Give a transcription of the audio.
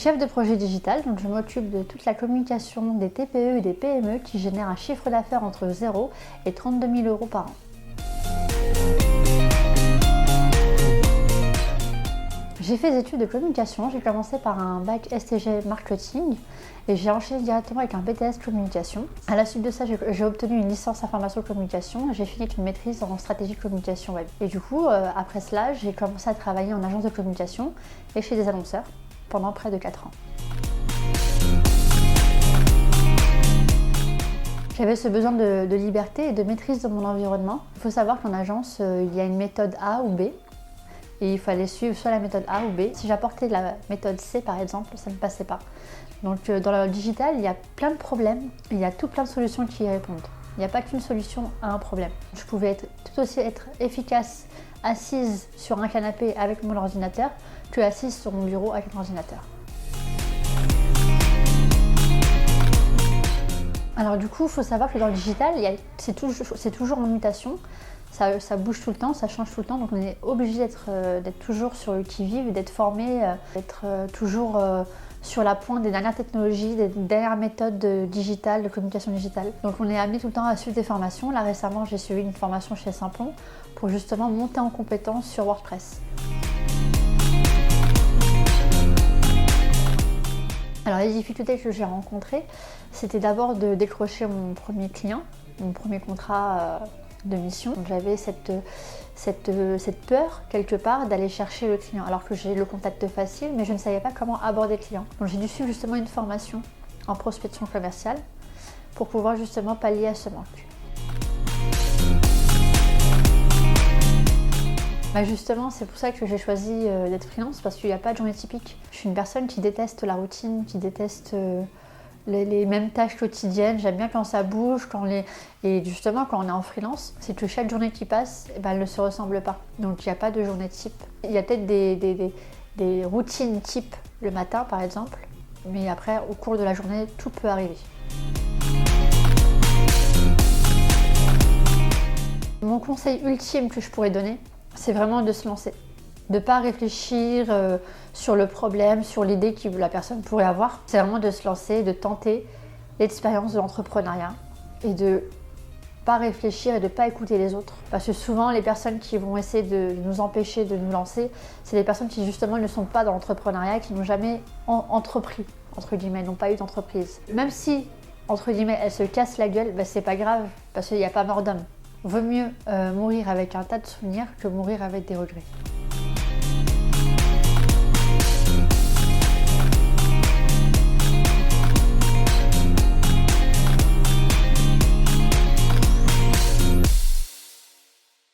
chef de projet digital, donc je m'occupe de toute la communication des TPE et des PME qui génèrent un chiffre d'affaires entre 0 et 32 000 euros par an. J'ai fait des études de communication, j'ai commencé par un bac STG marketing et j'ai enchaîné directement avec un BTS communication. À la suite de ça, j'ai obtenu une licence information communication et j'ai fini avec une maîtrise en stratégie de communication web. Et du coup, après cela, j'ai commencé à travailler en agence de communication et chez des annonceurs pendant près de 4 ans. J'avais ce besoin de liberté et de maîtrise de mon environnement. Il faut savoir qu'en agence, il y a une méthode A ou B. Et il fallait suivre soit la méthode A ou B. Si j'apportais la méthode C par exemple, ça ne passait pas. Donc dans le digital, il y a plein de problèmes, il y a tout plein de solutions qui y répondent. Il n'y a pas qu'une solution à un problème. Je pouvais tout aussi être efficace assise sur un canapé avec mon ordinateur que assise sur mon bureau avec un ordinateur. Alors du coup, il faut savoir que dans le digital, c'est toujours en mutation. Ça bouge tout le temps, ça change tout le temps, donc on est obligé d'être toujours sur le qui-vive, d'être formé, d'être toujours sur la pointe des dernières technologies, des dernières méthodes digitales, de communication digitale. Donc on est amené tout le temps à suivre des formations. Là récemment, j'ai suivi une formation chez Simplon pour justement monter en compétence sur WordPress. Alors les difficultés que j'ai rencontrées, c'était d'abord de décrocher mon premier client, mon premier contrat de mission. J'avais cette peur quelque part d'aller chercher le client alors que j'ai le contact facile mais je ne savais pas comment aborder le client. Donc j'ai dû suivre justement une formation en prospection commerciale pour pouvoir justement pallier à ce manque. Justement, c'est pour ça que j'ai choisi d'être freelance parce qu'il n'y a pas de journée typique. Je suis une personne qui déteste la routine, qui déteste les mêmes tâches quotidiennes. J'aime bien quand ça bouge, et justement quand on est en freelance, c'est que chaque journée qui passe, elle ne se ressemble pas. Donc il n'y a pas de journée type. Il y a peut-être des routines type le matin par exemple, mais après au cours de la journée, tout peut arriver. Mon conseil ultime que je pourrais donner, c'est vraiment de se lancer. De ne pas réfléchir sur le problème, sur l'idée que la personne pourrait avoir. C'est vraiment de se lancer, de tenter l'expérience de l'entrepreneuriat et de ne pas réfléchir et de ne pas écouter les autres. Parce que souvent, les personnes qui vont essayer de nous empêcher de nous lancer, c'est des personnes qui justement ne sont pas dans l'entrepreneuriat, qui n'ont jamais entrepris, entre guillemets, n'ont pas eu d'entreprise. Même si, entre guillemets, elles se cassent la gueule, c'est pas grave parce qu'il n'y a pas mort d'homme. Vaut mieux mourir avec un tas de souvenirs que mourir avec des regrets.